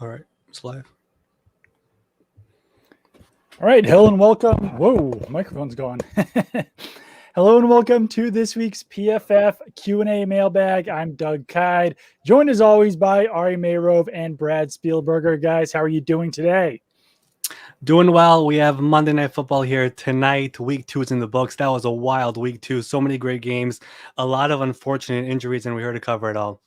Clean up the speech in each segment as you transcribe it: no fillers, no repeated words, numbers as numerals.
All right, it's live. All right, hello and welcome. Whoa, microphone's gone. Hello and welcome to this week's PFF Q&A mailbag. I'm Doug Kyed, joined as always by Ari Meirov and Brad Spielberger. Guys, how are you doing today? Doing well. We have Monday Night Football here tonight. Week 2 is in the books. That was a wild week 2. So many great games, a lot of unfortunate injuries, and we're here to cover it all.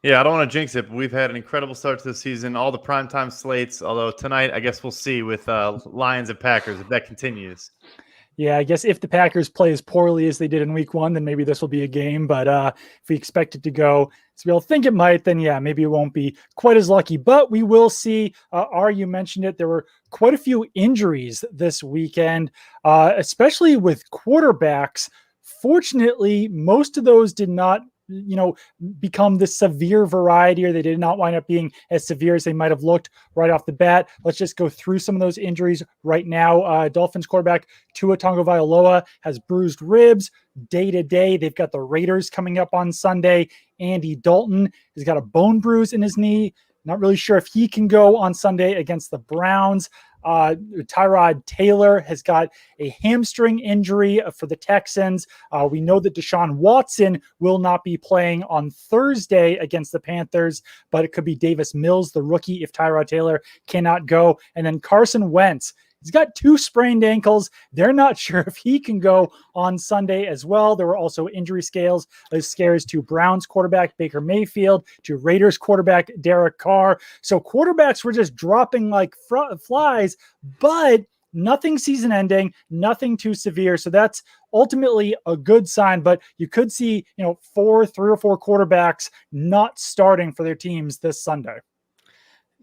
Yeah, I don't want to jinx it, but we've had an incredible start to the season. All the primetime slates, although tonight I guess we'll see with Lions and Packers if that continues. Yeah, I guess if the Packers play as poorly as they did in week 1, then maybe this will be a game. But if we expect it to go as we all think it might, then yeah, maybe it won't be quite as lucky. But we will see. Ari, you mentioned it. There were quite a few injuries this weekend, especially with quarterbacks. Fortunately, most of those did not become the severe variety, or they did not wind up being as severe as they might have looked right off the bat. Let's just go through some of those injuries right now. Dolphins quarterback Tua Tagovailoa has bruised ribs day to day. They've got the Raiders coming up on Sunday. Andy Dalton has got a bone bruise in his knee. Not really sure if he can go on Sunday against the Browns. Tyrod Taylor has got a hamstring injury for the Texans. We know that Deshaun Watson will not be playing on Thursday against the Panthers, but it could be Davis Mills, the rookie, if Tyrod Taylor cannot go. And then Carson Wentz. He's got 2 sprained ankles. They're not sure if he can go on Sunday as well. There were also injury scares to Browns quarterback Baker Mayfield, to Raiders quarterback Derek Carr. So quarterbacks were just dropping like flies, but nothing season ending, nothing too severe. So that's ultimately a good sign, but you could see, 3 or 4 quarterbacks not starting for their teams this Sunday.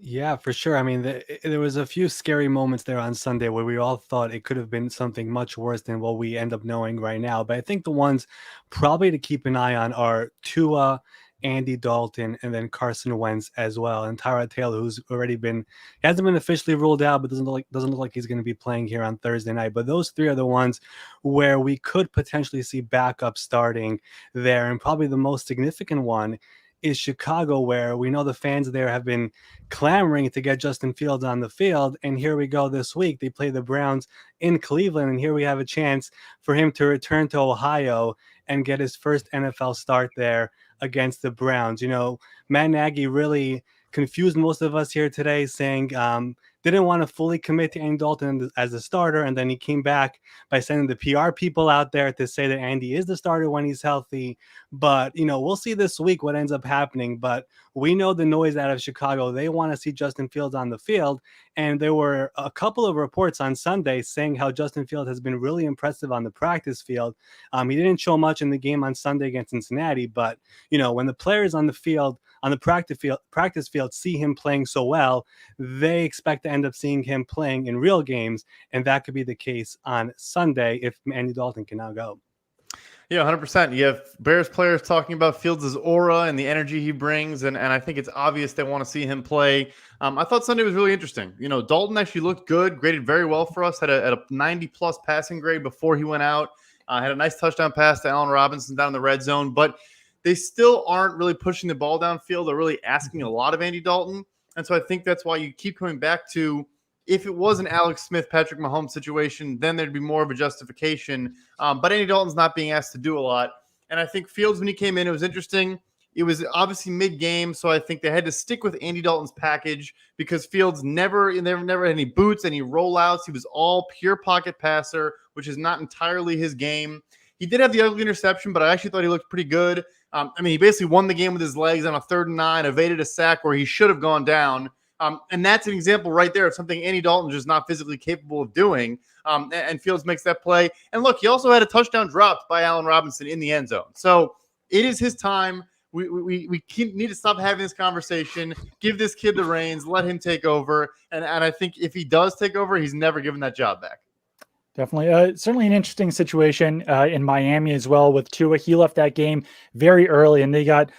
Yeah, for sure. I mean, there was a few scary moments there on Sunday where we all thought it could have been something much worse than what we end up knowing right now. But I think the ones probably to keep an eye on are Tua, Andy Dalton, and then Carson Wentz as well. And Tyrod Taylor, who's already he hasn't been officially ruled out, but doesn't look like he's going to be playing here on Thursday night. But those 3 are the ones where we could potentially see backup starting there. And probably the most significant one is Chicago, where we know the fans there have been clamoring to get Justin Fields on the field. And here we go this week. They play the Browns in Cleveland, and here we have a chance for him to return to Ohio and get his first NFL start there against the Browns. Matt Nagy really confused most of us here today, saying didn't want to fully commit to Andy Dalton as a starter, and then he came back by sending the PR people out there to say that Andy is the starter when he's healthy. But, we'll see this week what ends up happening. But we know the noise out of Chicago. They want to see Justin Fields on the field, and there were a couple of reports on Sunday saying how Justin Fields has been really impressive on the practice field. He didn't show much in the game on Sunday against Cincinnati, but, when the players on the field, on the practice field see him playing so well, they expect to end up seeing him playing in real games, and that could be the case on Sunday if Andy Dalton can now go. Yeah, 100%. You have Bears players talking about Fields' aura and the energy he brings, and I think it's obvious they want to see him play. I thought Sunday was really interesting. Dalton actually looked good, graded very well for us, had a 90-plus passing grade before he went out, had a nice touchdown pass to Allen Robinson down in the red zone, but they still aren't really pushing the ball downfield. They're really asking a lot of Andy Dalton, and so I think that's why you keep coming back to, if it was an Alex Smith, Patrick Mahomes situation, then there'd be more of a justification. But Andy Dalton's not being asked to do a lot. And I think Fields, when he came in, it was interesting. It was obviously mid-game, so I think they had to stick with Andy Dalton's package because Fields never had any boots, any rollouts. He was all pure pocket passer, which is not entirely his game. He did have the ugly interception, but I actually thought he looked pretty good. He basically won the game with his legs on a 3rd and 9, evaded a sack where he should have gone down. And that's an example right there of something Andy Dalton just not physically capable of doing. And Fields makes that play. And look, he also had a touchdown dropped by Allen Robinson in the end zone. So it is his time. We need to stop having this conversation. Give this kid the reins. Let him take over. And I think if he does take over, he's never given that job back. Definitely. Certainly an interesting situation in Miami as well with Tua. He left that game very early, and they got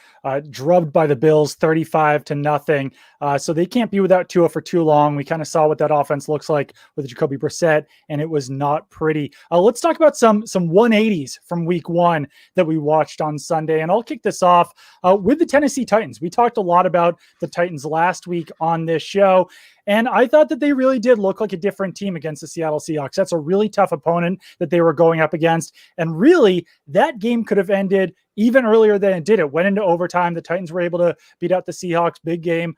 drubbed by the Bills 35-0. So they can't be without Tua for too long. We kind of saw what that offense looks like with Jacoby Brissett, and it was not pretty. Let's talk about some 180s from week one that we watched on Sunday. And I'll kick this off with the Tennessee Titans. We talked a lot about the Titans last week on this show, and I thought that they really did look like a different team against the Seattle Seahawks. That's a really tough opponent that they were going up against. And really, that game could have ended even earlier than it did. It went into overtime. The Titans were able to beat out the Seahawks. Big game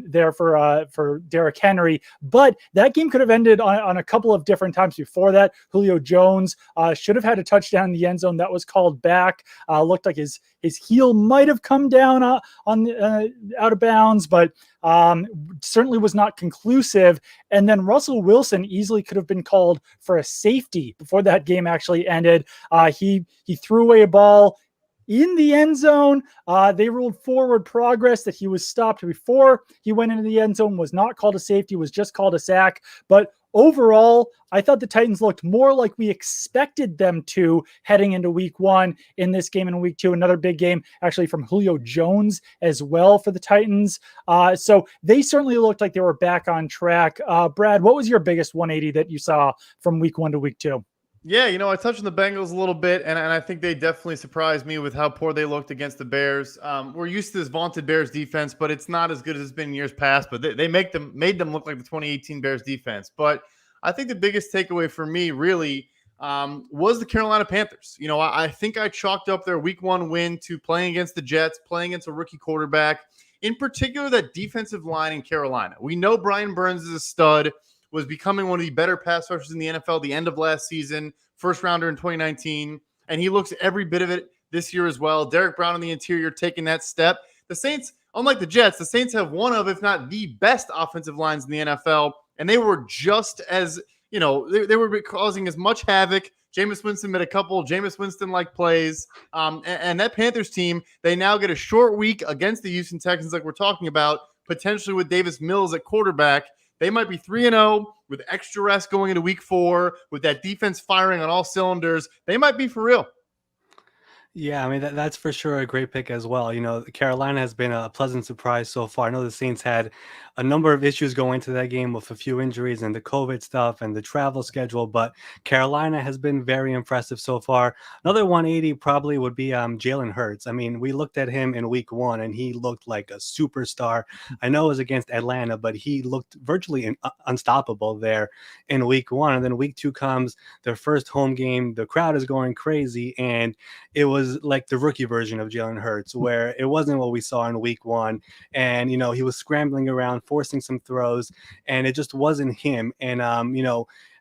there for Derrick Henry. But that game could have ended on a couple of different times before that. Julio Jones should have had a touchdown in the end zone. That was called back. Looked like his heel might have come down out of bounds, but certainly was not conclusive. And then Russell Wilson easily could have been called for a safety before that game actually ended. He threw away a ball in the end zone. They ruled forward progress that he was stopped before he went into the end zone, was not called a safety, was just called a sack. But overall, I thought the Titans looked more like we expected them to heading into week one in this game. In week two, another big game actually from Julio Jones as well for the Titans. So they certainly looked like they were back on track. Brad, what was your biggest 180 that you saw from week one to week two? Yeah, I touched on the Bengals a little bit, and I think they definitely surprised me with how poor they looked against the Bears. We're used to this vaunted Bears defense, but it's not as good as it's been in years past. But they made them look like the 2018 Bears defense. But I think the biggest takeaway for me really was the Carolina Panthers. I think I chalked up their week one win to playing against the Jets, playing against a rookie quarterback, in particular that defensive line in Carolina. We know Brian Burns is a stud, was becoming one of the better pass rushers in the NFL the end of last season, first rounder in 2019, and he looks every bit of it this year as well. Derek Brown on the interior taking that step. The Saints, unlike the Jets, the Saints have one of, if not the best offensive lines in the NFL, and they were just as, they were causing as much havoc. Jameis Winston made a couple Jameis Winston-like plays, and that Panthers team, they now get a short week against the Houston Texans like we're talking about, potentially with Davis Mills at quarterback. They might be 3-0 with extra rest going into week 4, with that defense firing on all cylinders. They might be for real. Yeah, I mean, that's for sure a great pick as well. Carolina has been a pleasant surprise so far. I know the Saints had a number of issues going into that game with a few injuries and the COVID stuff and the travel schedule, but Carolina has been very impressive so far. Another 180 probably would be Jalen Hurts. I mean, we looked at him in week one and he looked like a superstar. I know it was against Atlanta, but he looked virtually unstoppable there in week one. And then week two comes, their first home game. The crowd is going crazy, and it was like the rookie version of Jalen Hurts, where it wasn't what we saw in week one. And, he was scrambling around, forcing some throws, and it just wasn't him. And,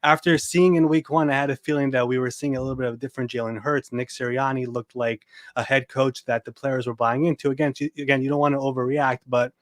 after seeing in week one, I had a feeling that we were seeing a little bit of a different Jalen Hurts. Nick Sirianni looked like a head coach that the players were buying into. Again, you don't want to overreact, but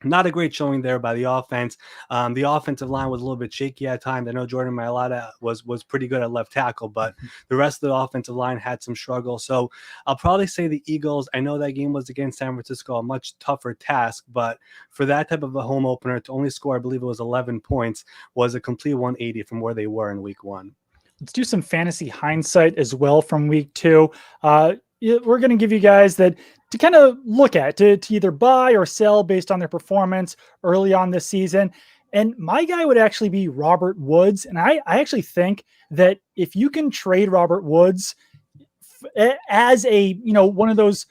not a great showing there by the offense. The offensive line was a little bit shaky at times. I know Jordan Mailata was pretty good at left tackle, but the rest of the offensive line had some struggle. So I'll probably say the Eagles. I know that game was against San Francisco, a much tougher task, but for that type of a home opener to only score, I believe it was 11 points, was a complete 180 from where they were in week one. Let's do some fantasy hindsight as well from week two. We're going to give you guys that to kind of look at, to either buy or sell based on their performance early on this season. And my guy would actually be Robert Woods. And I actually think that if you can trade Robert Woods as a, one of those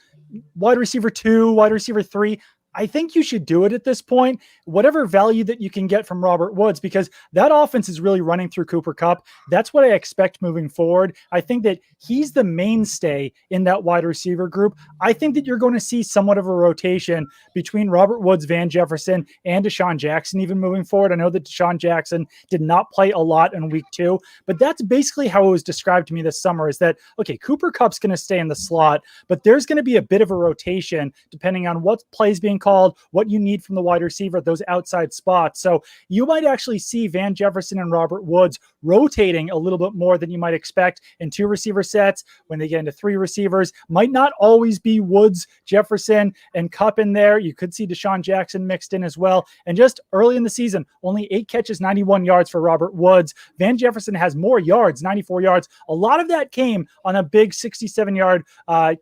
wide receiver 2, wide receiver 3, I think you should do it at this point, whatever value that you can get from Robert Woods, because that offense is really running through Cooper Kupp. That's what I expect moving forward. I think that he's the mainstay in that wide receiver group. I think that you're going to see somewhat of a rotation between Robert Woods, Van Jefferson, and Deshaun Jackson even moving forward. I know that Deshaun Jackson did not play a lot in week 2, but that's basically how it was described to me this summer, is that, okay, Cooper Kupp's going to stay in the slot, but there's going to be a bit of a rotation depending on what plays being called, what you need from the wide receiver, those outside spots. So you might actually see Van Jefferson and Robert Woods rotating a little bit more than you might expect in 2 receiver sets. When they get into 3 receivers, might not always be Woods, Jefferson, and Kupp in there. You could see Deshaun Jackson mixed in as well. And just early in the season, only 8 catches, 91 yards for Robert Woods. Van Jefferson has more yards, 94 yards. A lot of that came on a big 67-yard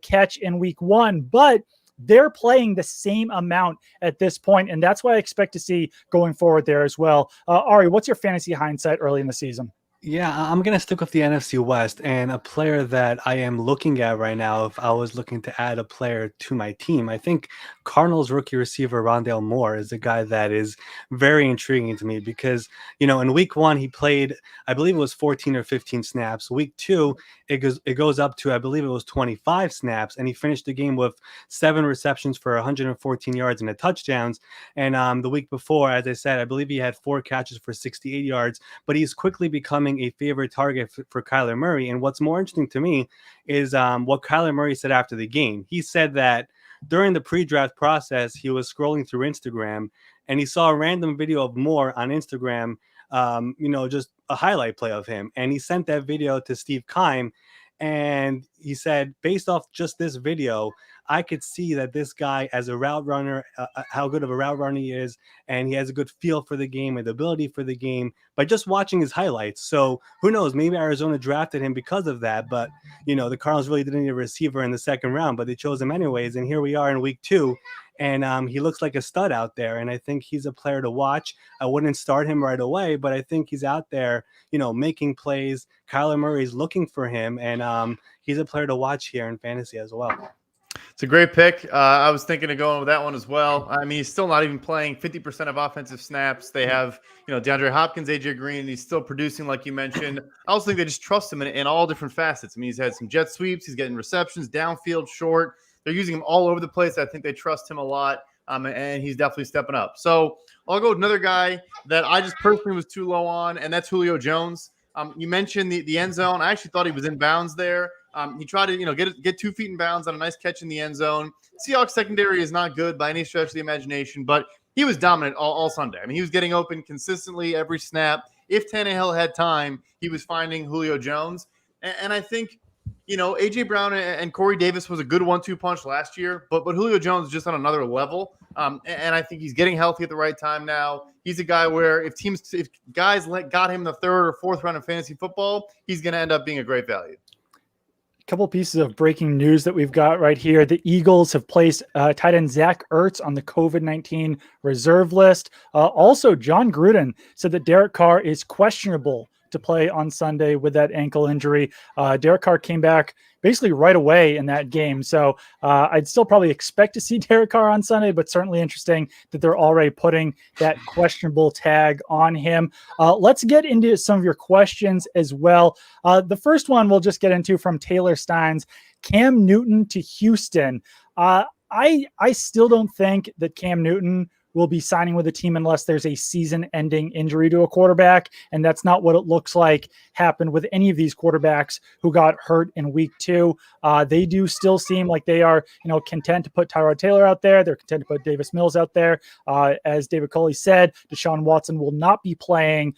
catch in week 1, but they're playing the same amount at this point, and that's what I expect to see going forward there as well. Ari, what's your fantasy hindsight early in the season? Yeah, I'm gonna stick with the NFC West, and a player that I am looking at right now. If I was looking to add a player to my team, I think Cardinals rookie receiver Rondale Moore is a guy that is very intriguing to me because in Week 1 he played, I believe it was 14 or 15 snaps. Week 2 it goes up to, I believe it was 25 snaps, and he finished the game with 7 receptions for 114 yards and a touchdowns. And the week before, as I said, I believe he had 4 catches for 68 yards. But he's quickly becoming a favorite target for Kyler Murray. And what's more interesting to me is what Kyler Murray said after the game. He said that during the pre-draft process, he was scrolling through Instagram and he saw a random video of Moore on Instagram, just a highlight play of him. And he sent that video to Steve Keim. And he said, based off just this video, I could see that this guy, as a route runner, how good of a route runner he is, and he has a good feel for the game and the ability for the game by just watching his highlights. So who knows? Maybe Arizona drafted him because of that. But, the Cardinals really didn't need a receiver in the second round, but they chose him anyways. And here we are in Week 2. And he looks like a stud out there. And I think he's a player to watch. I wouldn't start him right away, but I think he's out there, making plays. Kyler Murray's looking for him. And he's a player to watch here in fantasy as well. It's a great pick. I was thinking of going with that one as well. I mean, he's still not even playing 50% of offensive snaps. They have, DeAndre Hopkins, AJ Green, and he's still producing, like you mentioned. I also think they just trust him in all different facets. I mean, he's had some jet sweeps. He's getting receptions, downfield, short. They're using him all over the place. I think they trust him a lot, and he's definitely stepping up. So I'll go with another guy that I just personally was too low on, and that's Julio Jones. You mentioned the end zone. I actually thought he was in bounds there. He tried to, get 2 feet in bounds on a nice catch in the end zone. Seahawks secondary is not good by any stretch of the imagination, but he was dominant all Sunday. I mean, he was getting open consistently every snap. If Tannehill had time, he was finding Julio Jones. And I think, A.J. Brown and Corey Davis was a good 1-2 punch last year, but Julio Jones is just on another level. And I think he's getting healthy at the right time now. He's a guy where if guys got him the 3rd or 4th round of fantasy football, he's going to end up being a great value. Couple pieces of breaking news that we've got right here. The Eagles have placed tight end Zach Ertz on the COVID-19 reserve list. Also, John Gruden said that Derek Carr is questionable to play on Sunday with that ankle injury. Derek Carr came back basically right away in that game. So I'd still probably expect to see Derek Carr on Sunday, but certainly interesting that they're already putting that questionable tag on him. Let's get into some of your questions as well. The first one we'll just get into from Taylor Steins. Cam Newton to Houston. I still don't think that Cam Newton will be signing with a team unless there's a season-ending injury to a quarterback, and that's not what it looks like happened with any of these quarterbacks who got hurt in Week 2. They do still seem like they are, content to put Tyrod Taylor out there. They're content to put Davis Mills out there. As David Culley said, Deshaun Watson will not be playing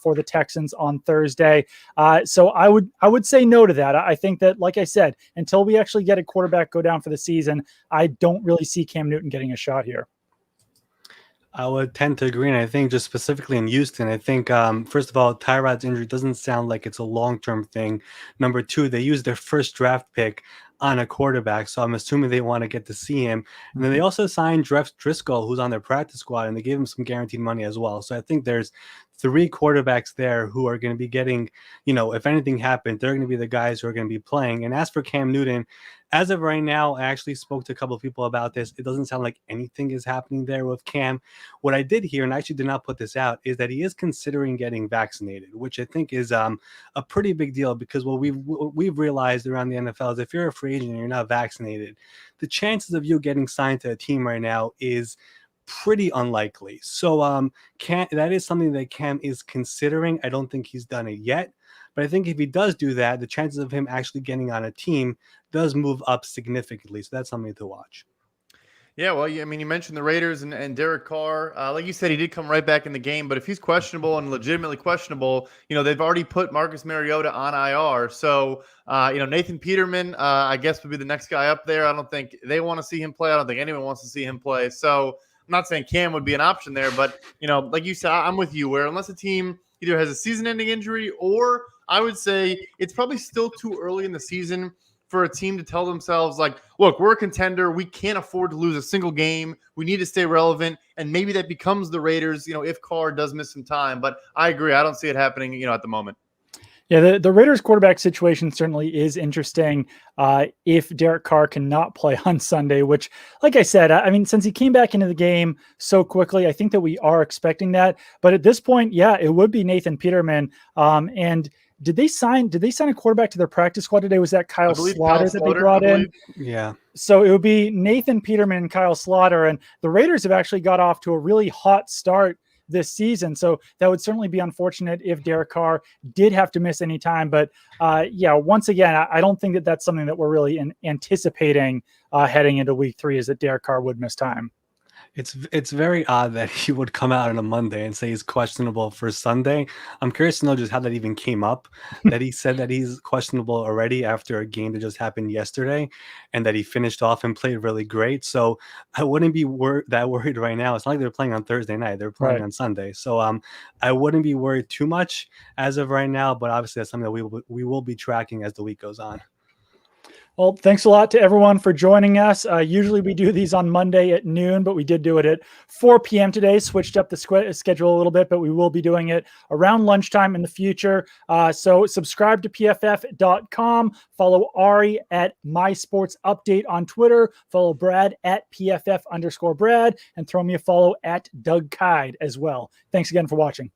for the Texans on Thursday. So I would say no to that. I think that, like I said, until we actually get a quarterback go down for the season, I don't really see Cam Newton getting a shot here. I would tend to agree. And I think just specifically in Houston, I think, first of all, Tyrod's injury doesn't sound like it's a long-term thing. Number 2, they used their first draft pick on a quarterback, so I'm assuming they want to get to see him. And then they also signed Jeff Driscoll, who's on their practice squad, and they gave him some guaranteed money as well. So I think there's 3 quarterbacks there who are going to be getting, if anything happened, they're going to be the guys who are going to be playing. And as for Cam Newton, as of right now, I actually spoke to a couple of people about this. It doesn't sound like anything is happening there with Cam. What I did hear, and I actually did not put this out, is that he is considering getting vaccinated, which I think is a pretty big deal, because what we've realized around the NFL is if you're a free agent and you're not vaccinated, the chances of you getting signed to a team right now is pretty unlikely. So that is something that Cam is considering. I don't think he's done it yet, but I think if he does do that, the chances of him actually getting on a team does move up significantly. So that's something to watch. Yeah, well, I mean, you mentioned the Raiders and Derek Carr. Like you said, he did come right back in the game, but if he's questionable and legitimately questionable, they've already put Marcus Mariota on IR. So, Nathan Peterman, I guess, would be the next guy up there. I don't think they want to see him play. I don't think anyone wants to see him play. So I'm not saying Cam would be an option there, but, like you said, I'm with you, where unless a team either has a season-ending injury, or I would say it's probably still too early in the season for a team to tell themselves, like, look, we're a contender. We can't afford to lose a single game. We need to stay relevant. And maybe that becomes the Raiders, if Carr does miss some time. But I agree. I don't see it happening, at the moment. Yeah, the Raiders quarterback situation certainly is interesting if Derek Carr cannot play on Sunday, which, like I said, I mean, since he came back into the game so quickly, I think that we are expecting that. But at this point, yeah, it would be Nathan Peterman. And did they sign a quarterback to their practice squad today? Was that Kyle Slaughter that they brought in? Yeah. So it would be Nathan Peterman and Kyle Slaughter. And the Raiders have actually got off to a really hot start this season. So that would certainly be unfortunate if Derek Carr did have to miss any time. But yeah, once again, I don't think that that's something that we're really anticipating heading into week 3, is that Derek Carr would miss time. It's very odd that he would come out on a Monday and say he's questionable for Sunday. I'm curious to know just how that even came up, that he said that he's questionable already after a game that just happened yesterday, and that he finished off and played really great. So I wouldn't be that worried right now. It's not like they're playing on Thursday night. They're playing on Sunday. So I wouldn't be worried too much as of right now, but obviously that's something that we will be tracking as the week goes on. Well, thanks a lot to everyone for joining us. Usually we do these on Monday at noon, but we did do it at 4 p.m. today, switched up the schedule a little bit, but we will be doing it around lunchtime in the future. So subscribe to PFF.com, follow Ari at MySportsUpdate on Twitter, follow Brad at PFF_Brad, and throw me a follow at Doug Kyed as well. Thanks again for watching.